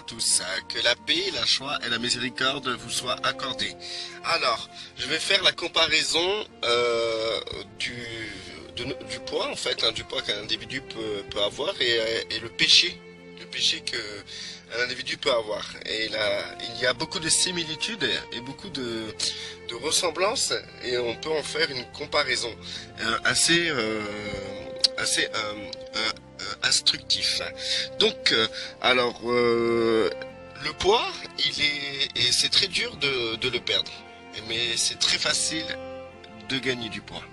à tous, que la paix, la joie et la miséricorde vous soient accordées. Alors, je vais faire la comparaison du poids, en fait, du poids qu'un individu peut avoir et le péché qu'un individu peut avoir. Et là, il y a beaucoup de similitudes et beaucoup de ressemblances et on peut en faire une comparaison assez instructif. Donc, le poids, et c'est très dur de le perdre, mais c'est très facile de gagner du poids.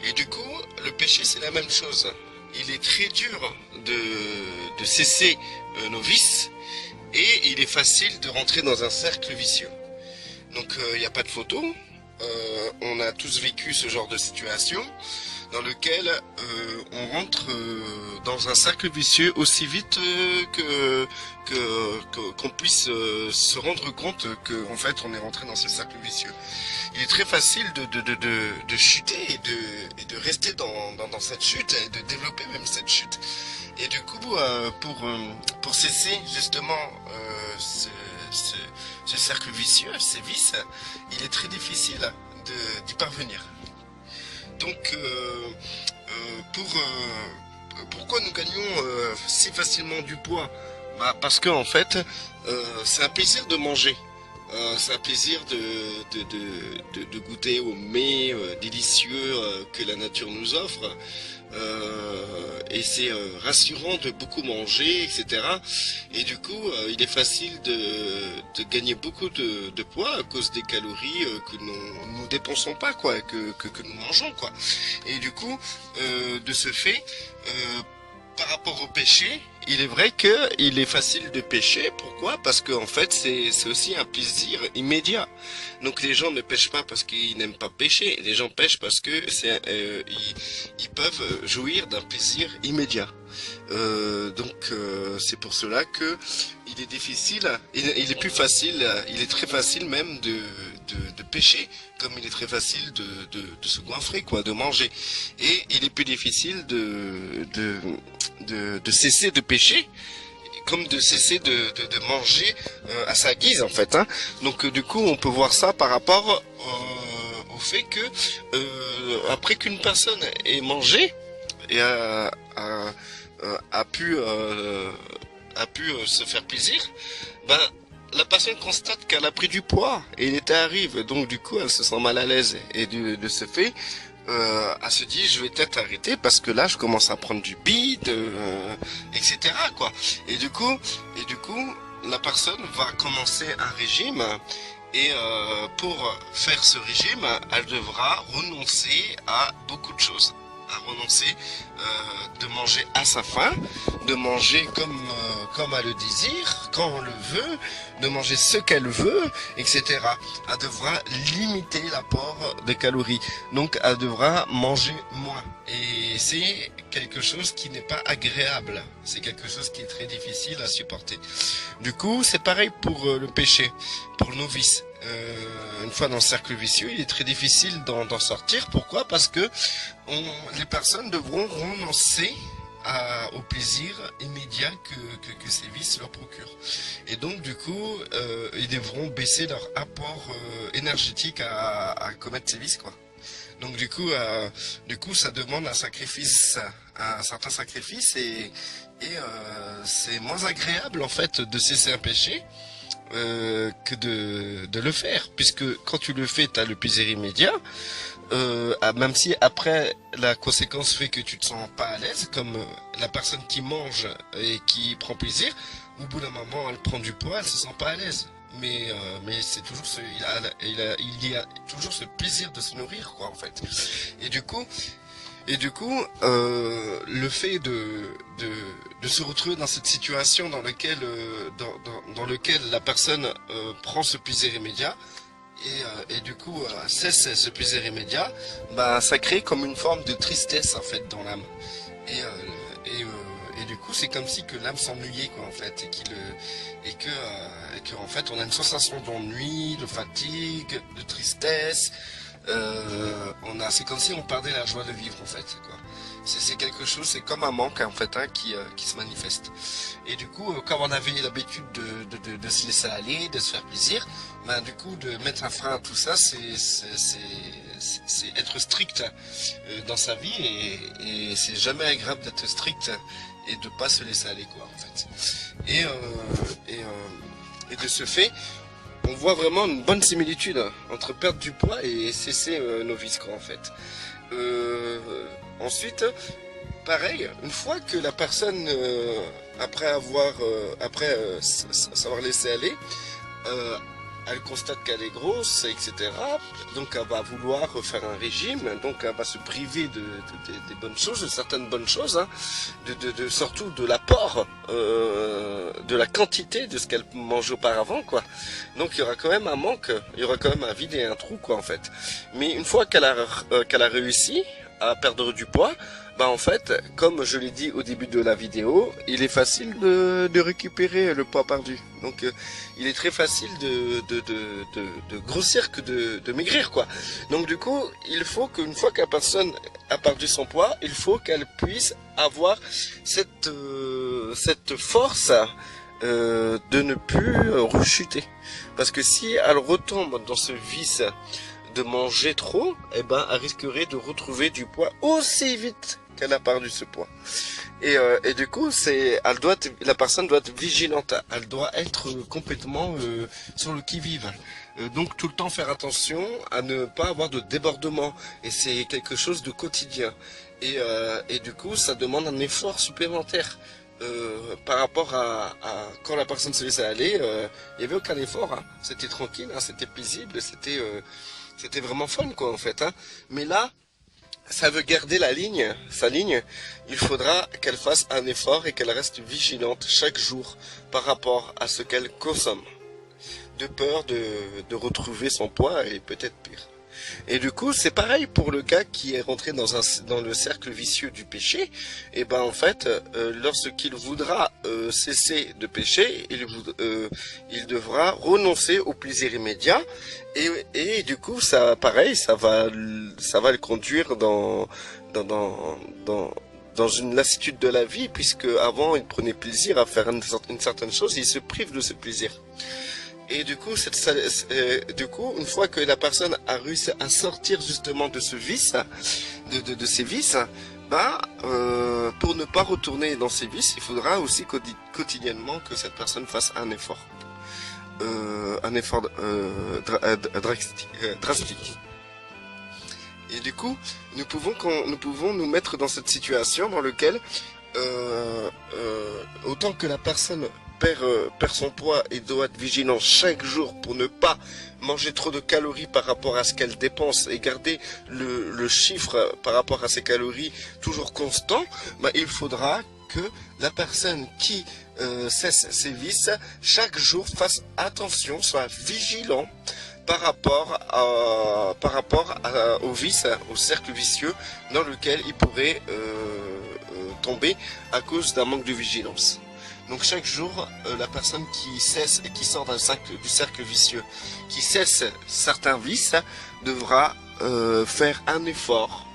Et du coup, le péché, c'est la même chose. Il est très dur de cesser nos vices et il est facile de rentrer dans un cercle vicieux. Donc, il n'y a pas de photo. On a tous vécu ce genre de situation dans lequel on rentre dans un cercle vicieux aussi vite qu'on puisse se rendre compte qu'en fait on est rentré dans ce cercle vicieux. Il est très facile de chuter et de rester dans cette chute et de développer même cette chute. Et du coup, pour cesser justement ce cercle vicieux, ces vices, il est très difficile d'y parvenir. Donc, pourquoi nous gagnons si facilement du poids? Parce que en fait, c'est un plaisir de manger. C'est un plaisir de goûter aux mets délicieux que la nature nous offre. Et c'est rassurant de beaucoup manger, etc. Et du coup, il est facile de gagner beaucoup de poids à cause des calories que nous dépensons pas, quoi, que nous mangeons, quoi. Et du coup, de ce fait, par rapport au péché, il est vrai qu'il est facile de pécher. Pourquoi? Parce que en fait, c'est aussi un plaisir immédiat. Donc les gens ne pêchent pas parce qu'ils n'aiment pas pécher. Les gens pêchent parce que ils peuvent jouir d'un plaisir immédiat. C'est pour cela que il est difficile, il est plus facile, il est très facile même de pêcher, comme il est très facile de se goinfrer, quoi, de manger. Et il est plus difficile de cesser de pécher, comme de cesser de manger à sa guise, en fait. Donc du coup, on peut voir ça par rapport au fait que après qu'une personne ait mangé et a pu se faire plaisir, la personne constate qu'elle a pris du poids et l'été arrive, donc du coup elle se sent mal à l'aise et de ce fait elle se dit je vais peut-être arrêter parce que là je commence à prendre du bide, etc., quoi. Et du coup la personne va commencer un régime et pour faire ce régime elle devra renoncer à beaucoup de choses. À renoncer de manger à sa faim, de manger comme elle le désire, quand on le veut, de manger ce qu'elle veut, etc. Elle devra limiter l'apport de calories. Donc elle devra manger moins. Et c'est quelque chose qui n'est pas agréable. C'est quelque chose qui est très difficile à supporter. Du coup, c'est pareil pour le péché, pour nos vices. Une fois dans le cercle vicieux, il est très difficile d'en sortir. Pourquoi? Parce que les personnes devront renoncer au plaisir immédiat que ces vices leur procurent. Et donc du coup, ils devront baisser leur apport énergétique à commettre ces vices, quoi. Donc du coup, ça demande un sacrifice, un certain sacrifice, et c'est moins agréable en fait de cesser un péché que de le faire, puisque quand tu le fais, tu as le plaisir immédiat, même si après la conséquence fait que tu te sens pas à l'aise, comme la personne qui mange et qui prend plaisir, au bout d'un moment elle prend du poids, elle se sent pas à l'aise. Mais c'est toujours il y a toujours ce plaisir de se nourrir, quoi, en fait. Et du coup, le fait de se retrouver dans cette situation dans lequel la personne prend ce plaisir immédiat et du coup cesse ce plaisir immédiat, ça crée comme une forme de tristesse, en fait, dans l'âme. Et du coup, c'est comme si que l'âme s'ennuyait, quoi, en fait, et que en fait, on a une sensation d'ennui, de fatigue, de tristesse, c'est comme si on perdait la joie de vivre en fait, quoi. C'est quelque chose, c'est comme un manque en fait, hein, qui se manifeste. Et du coup, comme on avait l'habitude de se laisser aller, de se faire plaisir, ben du coup de mettre un frein à tout ça, c'est être strict dans sa vie, et c'est jamais agréable d'être strict et de pas se laisser aller, quoi, en fait. Et de ce fait, on voit vraiment une bonne similitude entre perdre du poids et cesser nos vices, quoi, en fait. Ensuite, pareil, une fois que la personne, savoir laisser aller, euh, elle constate qu'elle est grosse, etc. Donc elle va vouloir faire un régime, donc elle va se priver des bonnes choses, de certaines bonnes choses, hein, surtout de l'apport, de la quantité de ce qu'elle mange auparavant, quoi. Donc il y aura quand même un manque, il y aura quand même un vide et un trou, quoi, en fait. Mais une fois qu'elle a réussi à perdre du poids, bah en fait, comme je l'ai dit au début de la vidéo, il est facile de récupérer le poids perdu. Donc il est très facile de grossir que de maigrir, quoi. Donc du coup, il faut qu'une fois qu'une personne a perdu son poids, il faut qu'elle puisse avoir cette force de ne plus rechuter. Parce que si elle retombe dans ce vice de manger trop, eh ben, elle risquerait de retrouver du poids aussi vite qu'elle a perdu ce poids. Et du coup, la personne doit être vigilante. Elle doit être complètement sur le qui-vive. Donc tout le temps faire attention à ne pas avoir de débordement. Et c'est quelque chose de quotidien. Et du coup, ça demande un effort supplémentaire. Par rapport à quand la personne se laissait aller, il n'y avait aucun effort, hein. C'était tranquille, hein, c'était paisible, c'était vraiment fun, quoi, en fait, hein. Mais là, ça veut garder sa ligne, il faudra qu'elle fasse un effort et qu'elle reste vigilante chaque jour par rapport à ce qu'elle consomme, de peur de retrouver son poids et peut-être pire. Et du coup, c'est pareil pour le gars qui est rentré dans le cercle vicieux du péché. Et ben en fait, lorsqu'il voudra cesser de pécher, il devra renoncer au plaisir immédiat. Et du coup, ça, pareil, ça va le conduire dans une lassitude de la vie, puisque avant il prenait plaisir à faire une certaine chose, il se prive de ce plaisir. Et du coup, une fois que la personne a réussi à sortir justement de ce vice, de ces vices, pour ne pas retourner dans ces vices, il faudra aussi quotidiennement que cette personne fasse un effort drastique. Et du coup, nous pouvons nous mettre dans cette situation dans laquelle autant que la personne perd son poids et doit être vigilant chaque jour pour ne pas manger trop de calories par rapport à ce qu'elle dépense et garder le chiffre par rapport à ses calories toujours constant, il faudra que la personne qui cesse ses vices chaque jour fasse attention, soit vigilant par rapport au vice, au cercle vicieux dans lequel il pourrait tomber à cause d'un manque de vigilance. Donc chaque jour, la personne qui sort du cercle vicieux, qui cesse certains vices, devra faire un effort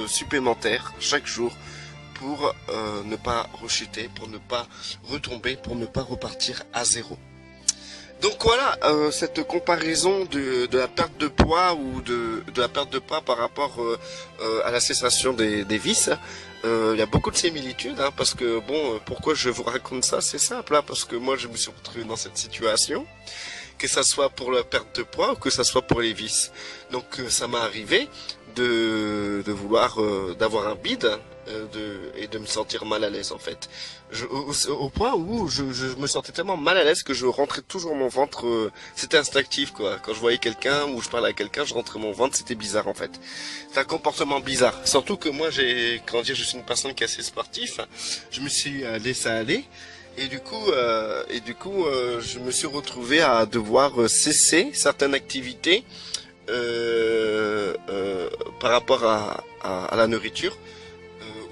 supplémentaire chaque jour pour ne pas rechuter, pour ne pas retomber, pour ne pas repartir à zéro. Donc voilà, cette comparaison de la perte de poids ou de la perte de poids par rapport à la cessation des vices, il y a beaucoup de similitudes, hein, parce que bon, pourquoi je vous raconte ça, c'est simple, hein, parce que moi je me suis retrouvé dans cette situation, que ça soit pour la perte de poids ou que ça soit pour les vices. Donc ça m'est arrivé de vouloir d'avoir un bide et de me sentir mal à l'aise en fait. Au point où je me sentais tellement mal à l'aise que je rentrais toujours mon ventre, c'était instinctif quoi. Quand je voyais quelqu'un ou je parlais à quelqu'un, je rentrais mon ventre, c'était bizarre en fait. C'est un comportement bizarre. Surtout que moi je suis une personne qui est assez sportive, je me suis laissé aller. Et du coup, je me suis retrouvé à devoir cesser certaines activités par rapport à la nourriture,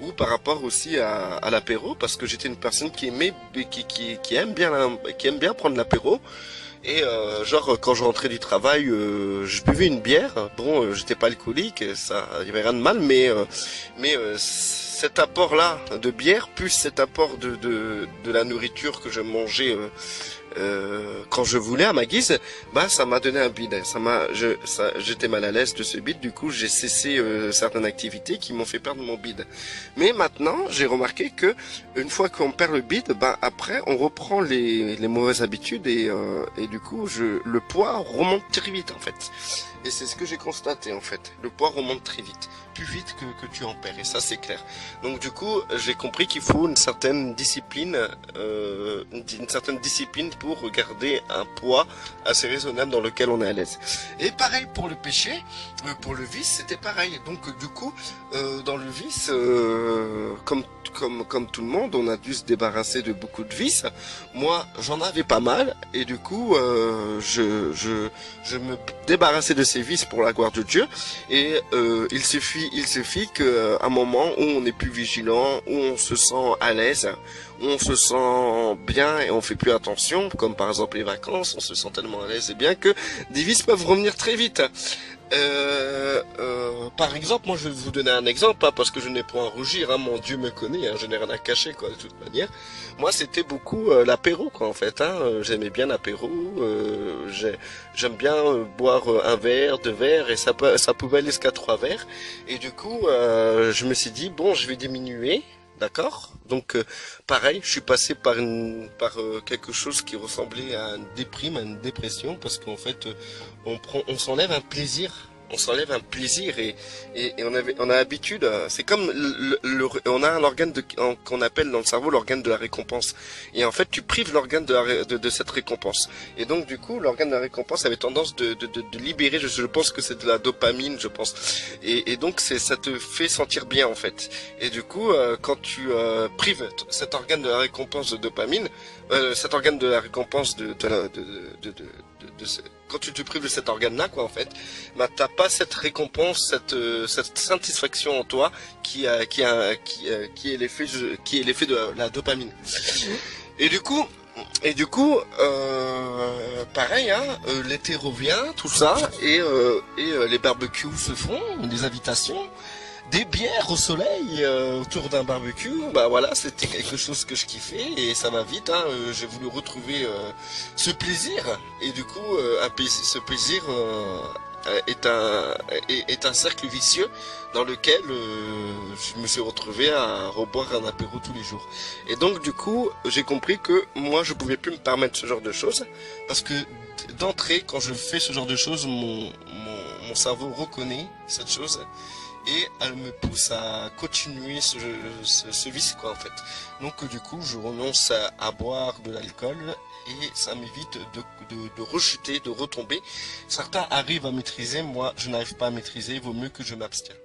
ou par rapport aussi à l'apéro, parce que j'étais une personne qui aimait, qui aime bien, qui aime bien prendre l'apéro. Et genre quand je rentrais du travail, je buvais une bière. Bon, j'étais pas alcoolique, ça, il y avait rien de mal, mais cet apport-là de bière, plus cet apport de la nourriture que je mangeais quand je voulais à ma guise, bah ça m'a donné un bide. J'étais mal à l'aise de ce bide. Du coup, j'ai cessé certaines activités qui m'ont fait perdre mon bide. Mais maintenant, j'ai remarqué que une fois qu'on perd le bide, bah après, on reprend les mauvaises habitudes et du coup, le poids remonte très vite en fait. Et c'est ce que j'ai constaté en fait. Le poids remonte très vite, plus vite que tu en perds. Et ça, c'est clair. Donc du coup, j'ai compris qu'il faut une certaine discipline, pour garder un poids assez raisonnable dans lequel on est à l'aise. Et pareil pour le péché, pour le vice, c'était pareil. Donc du coup, dans le vice, comme tout le monde, on a dû se débarrasser de beaucoup de vices. Moi, j'en avais pas mal, et du coup, je me débarrassais de ces vices pour la gloire de Dieu. Et il suffit qu'à un moment où on est plus vigilant, où on se sent à l'aise, où on se sent bien et on fait plus attention, comme par exemple les vacances, on se sent tellement à l'aise et bien que des vices peuvent revenir très vite. Par exemple, moi je vais vous donner un exemple, hein, parce que je n'ai point à rougir, hein, mon Dieu me connaît, hein, je n'ai rien à cacher quoi de toute manière. Moi c'était beaucoup l'apéro quoi en fait, hein, j'aimais bien l'apéro, j'aime bien boire un verre, deux verres et ça pouvait aller jusqu'à 3 verres et du coup je me suis dit bon je vais diminuer. D'accord. Donc pareil, je suis passé par quelque chose qui ressemblait à une déprime, à une dépression, parce qu'en fait, on s'enlève un plaisir. On s'enlève un plaisir et on a l'habitude. C'est comme on a un organe qu'on appelle dans le cerveau l'organe de la récompense. Et en fait, tu prives l'organe de cette récompense. Et donc du coup, l'organe de la récompense avait tendance de libérer. Je pense que c'est de la dopamine, je pense. Et donc ça te fait sentir bien en fait. Et du coup, quand tu prives cet organe de la récompense de dopamine, cet organe de la récompense quand tu te prives de cet organe-là, quoi, en fait, bah t'as pas cette récompense, cette satisfaction en toi qui est l'effet de la dopamine. Et du coup, pareil, hein, l'été revient, tout ça, et les barbecues se font, les invitations. Des bières au soleil autour d'un barbecue, bah voilà, c'était quelque chose que je kiffais et ça va vite. Hein, j'ai voulu retrouver ce plaisir et du coup, ce plaisir est un cercle vicieux dans lequel je me suis retrouvé à reboire un apéro tous les jours. Et donc du coup, j'ai compris que moi, je pouvais plus me permettre ce genre de choses parce que d'entrée, quand je fais ce genre de choses, mon cerveau reconnaît cette chose. Et elle me pousse à continuer ce vice quoi en fait. Donc du coup je renonce à boire de l'alcool et ça m'évite de rechuter, de retomber. Certains arrivent à maîtriser, moi je n'arrive pas à maîtriser, il vaut mieux que je m'abstienne.